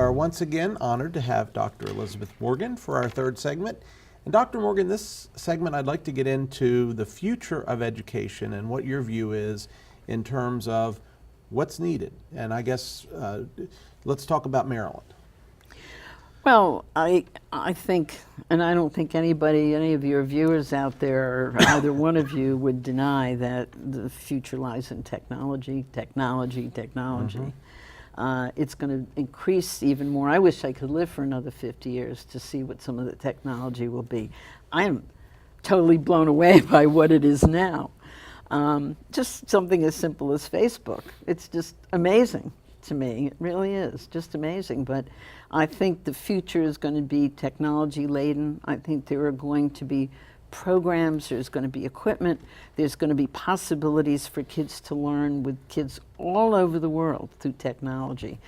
are once again honored to have Dr. Elizabeth Morgan for our third segment. And Dr. Morgan, this segment I'd like to get into the future of education and what your view is in terms of what's needed. And I guess let's talk about Maryland. Well, I think, and I don't think anybody, any of your viewers out there, or either one of you would deny that the future lies in technology, technology, technology. It's going to increase even more. I wish I could live for another 50 years to see what some of the technology will be. I am totally blown away by what it is now. Just something as simple as Facebook. It's just amazing to me. It really is just amazing. But I think the future is going to be technology laden. I think there are going to be programs, there's going to be equipment, there's going to be possibilities for kids to learn with kids all over the world through technology.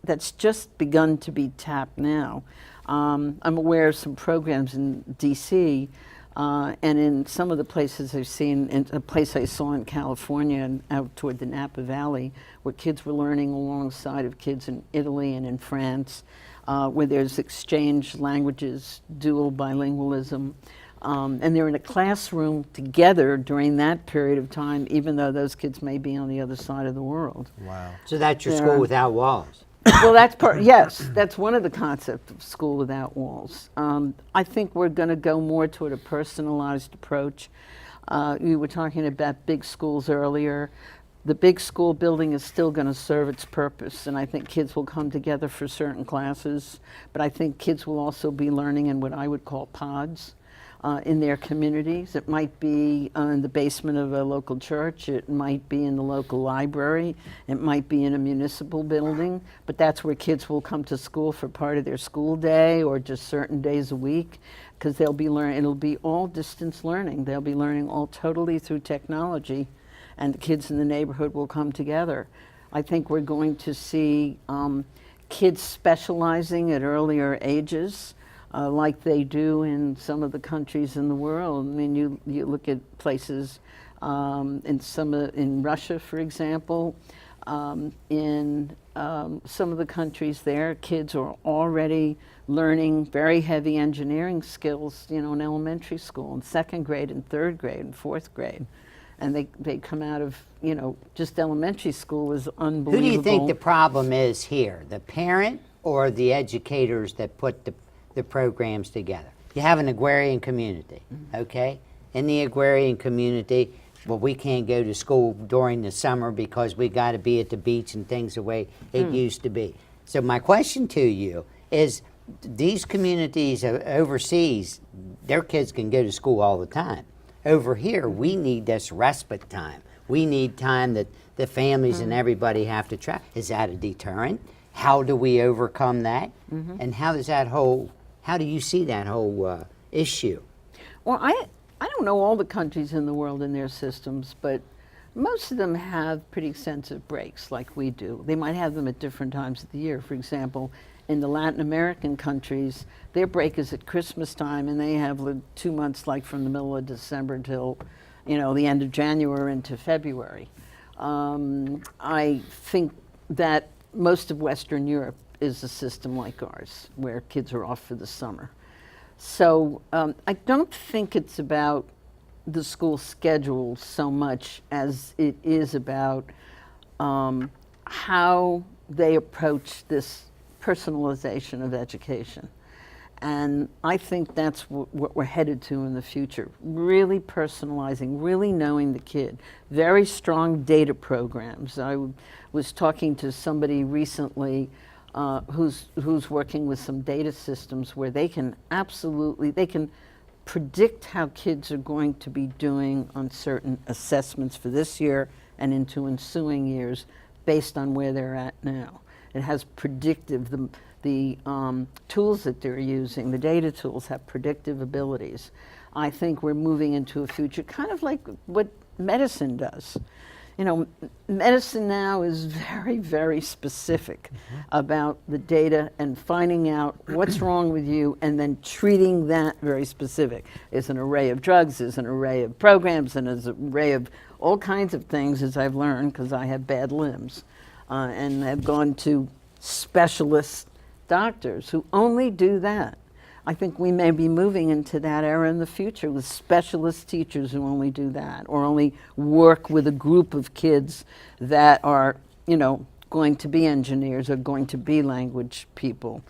That's just begun to be tapped now. I'm aware of some programs in DC and in some of the places I've seen, in a place I saw in California and out toward the Napa Valley, where kids were learning alongside of kids in Italy and in France, where there's exchange languages, dual bilingualism. And they're in a classroom together during that period of time, even though those kids may be on the other side of the world. Wow. So that's your school without walls? Well, that's part, yes, that's one of the concepts of school without walls. I think we're going to go more toward a personalized approach. You were talking about big schools earlier. The big school building is still going to serve its purpose, and I think kids will come together for certain classes, but I think kids will also be learning in what I would call pods. In their communities. It might be in the basement of a local church, it might be in the local library, it might be in a municipal building, but that's where kids will come to school for part of their school day or just certain days a week, because they'll be learning, it'll be all distance learning. They'll be learning all totally through technology, and the kids in the neighborhood will come together. I think we're going to see kids specializing at earlier ages. Like they do in some of the countries in the world. I mean, you look at places in Russia, for example, in some of the countries there, kids are already learning very heavy engineering skills, you know, in elementary school, in second grade and third grade and fourth grade. And they come out of, you know, just elementary school is unbelievable. Who do you think the problem is here, the parent or the educators that put the programs together? You have an agrarian community, okay? In the agrarian community, well, we can't go to school during the summer because we got to be at the beach and things the way it used to be. So my question to you is, these communities overseas, their kids can go to school all the time. Over here, we need this respite time. We need time that the families and everybody have to try. Is that a deterrent? How do we overcome that? And how do you see that whole issue? Well, I don't know all the countries in the world and their systems, but most of them have pretty extensive breaks like we do. They might have them at different times of the year. For example, in the Latin American countries, their break is at Christmas time, and they have 2 months, like from the middle of December till, you know, the end of January into February. I think that most of Western Europe is a system like ours, where kids are off for the summer. So I don't think it's about the school schedule so much as it is about how they approach this personalization of education. And I think that's what we're headed to in the future. Really personalizing, really knowing the kid. Very strong data programs. I was talking to somebody recently who's working with some data systems where they can predict how kids are going to be doing on certain assessments for this year and into ensuing years based on where they're at now. It has predictive, the tools that they're using, the data tools have predictive abilities. I think we're moving into a future kind of like what medicine does. You know, medicine now is very, very specific about the data and finding out what's wrong with you and then treating that very specific. There's an array of drugs, there's an array of programs, and there's an array of all kinds of things, as I've learned, because I have bad limbs, and have gone to specialists doctors who only do that. I think we may be moving into that era in the future with specialist teachers who only do that, or only work with a group of kids that are, going to be engineers or going to be language people.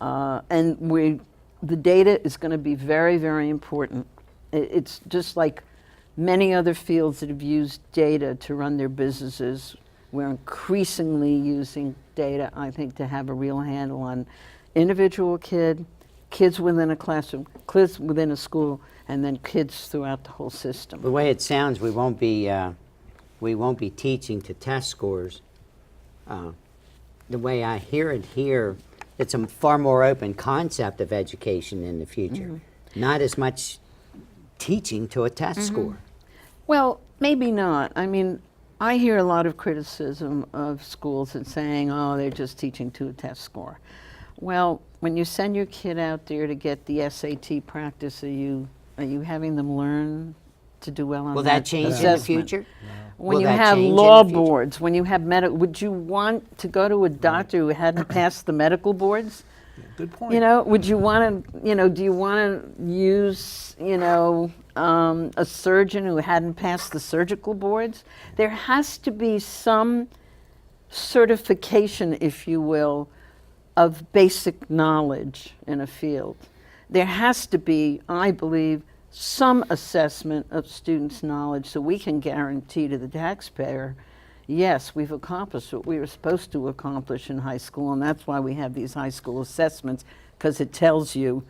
And the data is going to be very, very important. It's just like many other fields that have used data to run their businesses. We're increasingly using data, I think, to have a real handle on individual kids within a classroom, kids within a school, and then kids throughout the whole system. The way it sounds, we won't be teaching to test scores. The way I hear it here, it's a far more open concept of education in the future. Not as much teaching to a test score. Well, maybe not. I mean, I hear a lot of criticism of schools and saying, oh, they're just teaching to a test score. Well, when you send your kid out there to get the SAT practice, are you having them learn to do well on Will that that change in the assessment? future? When Will you that have change in law the future? boards, when you have would you want to go to a doctor who hadn't passed the medical boards? Good point. Would you want to, do you want to use, a surgeon who hadn't passed the surgical boards? There has to be some certification, if you will, of basic knowledge in a field. There has to be, I believe, some assessment of students' knowledge so we can guarantee to the taxpayer, yes, we've accomplished what we were supposed to accomplish in high school, and that's why we have these high school assessments, because it tells you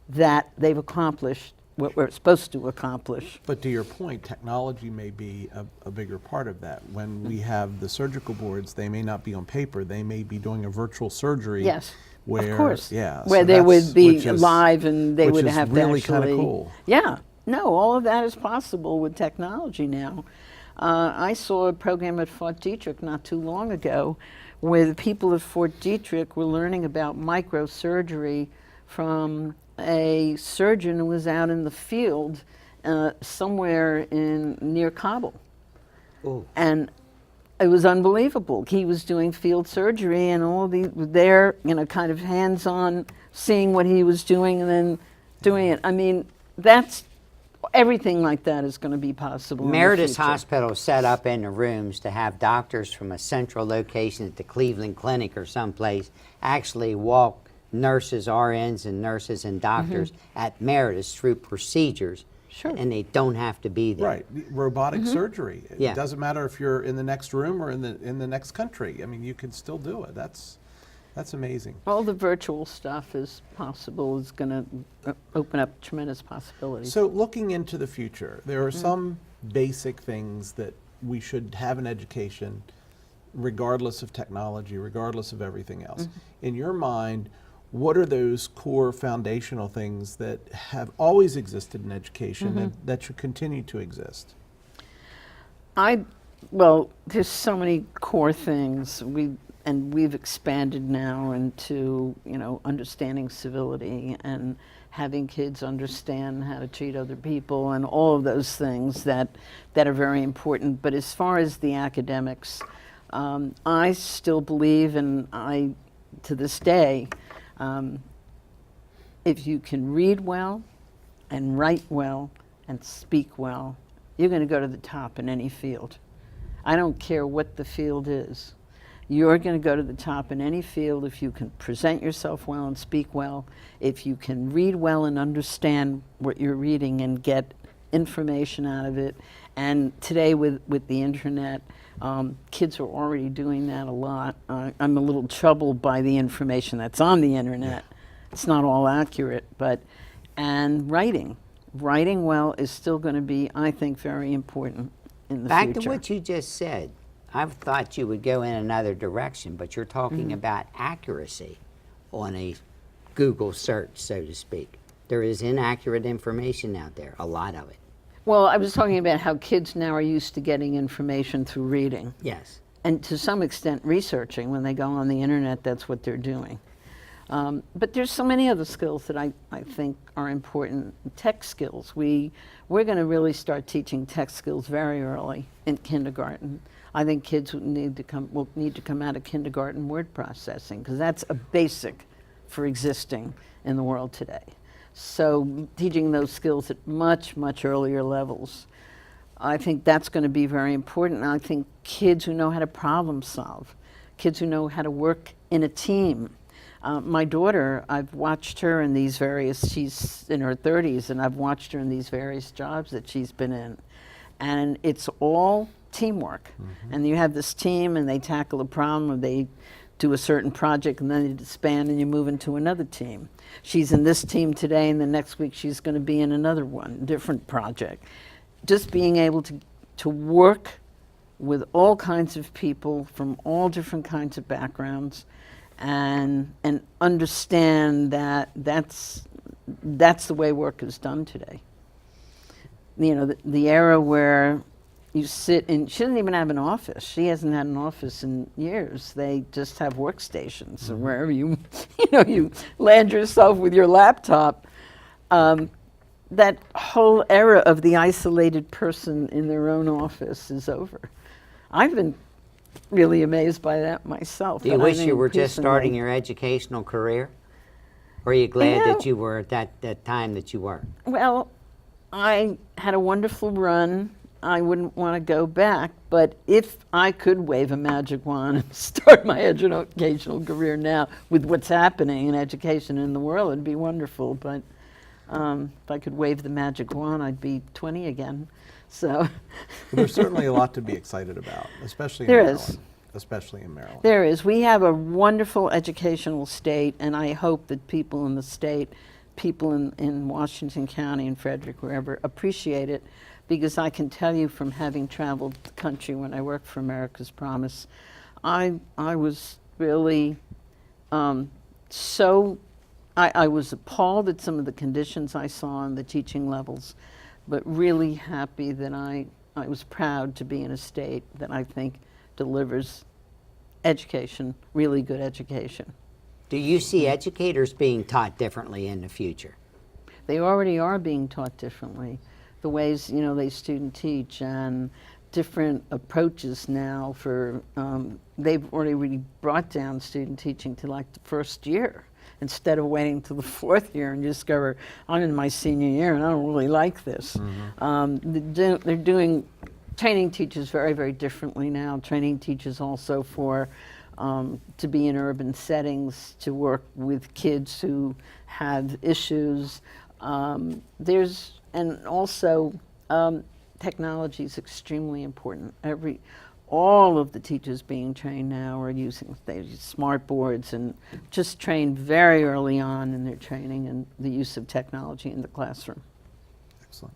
that they've accomplished what we're supposed to accomplish. But to your point, technology may be a bigger part of that. When we have the surgical boards, they may not be on paper. They may be doing a virtual surgery. Yes, where, of course. Yeah, where so they that's- would be which is- live and they which would is have really to actually. kind of cool. Yeah, no, all of that is possible with technology now. I saw a program at Fort Detrick not too long ago where the people at Fort Detrick were learning about microsurgery from a surgeon who was out in the field somewhere near Kabul. Ooh. And it was unbelievable. He was doing field surgery and all these were there, kind of hands-on, seeing what he was doing and then doing it. I mean, everything like that is going to be possible. Meredith in the future. Hospital set up in the rooms to have doctors from a central location at the Cleveland Clinic or someplace actually walk nurses, RNs, and nurses and doctors at Meredith through procedures. Sure. And they don't have to be there. Right, robotic surgery. Yeah. It doesn't matter if you're in the next room or in the next country. I mean, you can still do it. That's amazing. All the virtual stuff is possible, is going to open up tremendous possibilities. So looking into the future, there are some basic things that we should have in education, regardless of technology, regardless of everything else. In your mind, what are those core foundational things that have always existed in education and that should continue to exist? Well, there's so many core things. We've expanded now into, understanding civility and having kids understand how to treat other people and all of those things that are very important. But as far as the academics, I still believe, and to this day, if you can read well and write well and speak well, you're going to go to the top in any field. I don't care what the field is. You're going to go to the top in any field if you can present yourself well and speak well, if you can read well and understand what you're reading and get information out of it. And today with the internet, kids are already doing that a lot. I'm a little troubled by the information that's on the internet. It's not all accurate, and writing well is still going to be, I think, very important in the Back future. to what you just said, I thought you would go in another direction, but you're talking about accuracy on a Google search, so to speak. There is inaccurate information out there, a lot of it. Well, I was talking about how kids now are used to getting information through reading. Yes. And to some extent researching. When they go on the internet, that's what they're doing. But there's so many other skills that I think are important. Tech skills. We're going to really start teaching tech skills very early in kindergarten. I think kids will need to come out of kindergarten word processing, because that's a basic for existing in the world today. So teaching those skills at much, much earlier levels, I think that's going to be very important. And I think kids who know how to problem solve, kids who know how to work in a team. My daughter, I've watched her in these she's in her 30s, and I've watched her in these various jobs that she's been in. And it's all teamwork. Mm-hmm. And you have this team, and they tackle a problem, or they do a certain project, and then you disband and you move into another team. She's in this team today, and the next week she's going to be in another one, different project. Just being able to work with all kinds of people from all different kinds of backgrounds, and understand that that's the way work is done today. You know, the era where you sit in, she doesn't even have an office. She hasn't had an office in years. They just have workstations, and wherever you land yourself with your laptop. That whole era of the isolated person in their own office is over. I've been really amazed by that myself. Do you wish you were just starting your educational career? Or are you glad that you were at that time that you were? Well, I had a wonderful run. I wouldn't want to go back, but if I could wave a magic wand and start my educational career now with what's happening in education in the world, it'd be wonderful. But if I could wave the magic wand, I'd be 20 again. So well, there's certainly a lot to be excited about, especially in there Maryland. is. Especially in Maryland. There is. We have a wonderful educational state, and I hope that people in the state, people in Washington County and Frederick, wherever, appreciate it, because I can tell you from having traveled the country when I worked for America's Promise, I was really I was appalled at some of the conditions I saw in the teaching levels, but really happy that I was proud to be in a state that I think delivers education, really good education. Do you see educators being taught differently in the future? They already are being taught differently. The ways, they student teach, and different approaches now for, they've already really brought down student teaching to like the first year, instead of waiting till the fourth year and you discover, I'm in my senior year and I don't really like this. Mm-hmm. They're doing training teachers very, very differently now. Training teachers also for to be in urban settings, to work with kids who have issues. Technology is extremely important. All of the teachers being trained now are using smart boards, and just trained very early on in their training and the use of technology in the classroom. Excellent.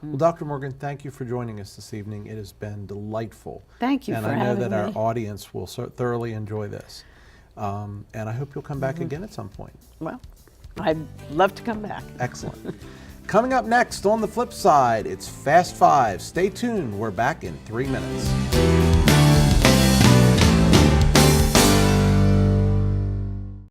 Well, Dr. Morgan, thank you for joining us this evening. It has been delightful. Thank you for having me. And I know that our audience will thoroughly enjoy this. And I hope you'll come back again at some point. Well, I'd love to come back. Excellent. Coming up next on the flip side, it's Fast Five. Stay tuned. We're back in 3 minutes.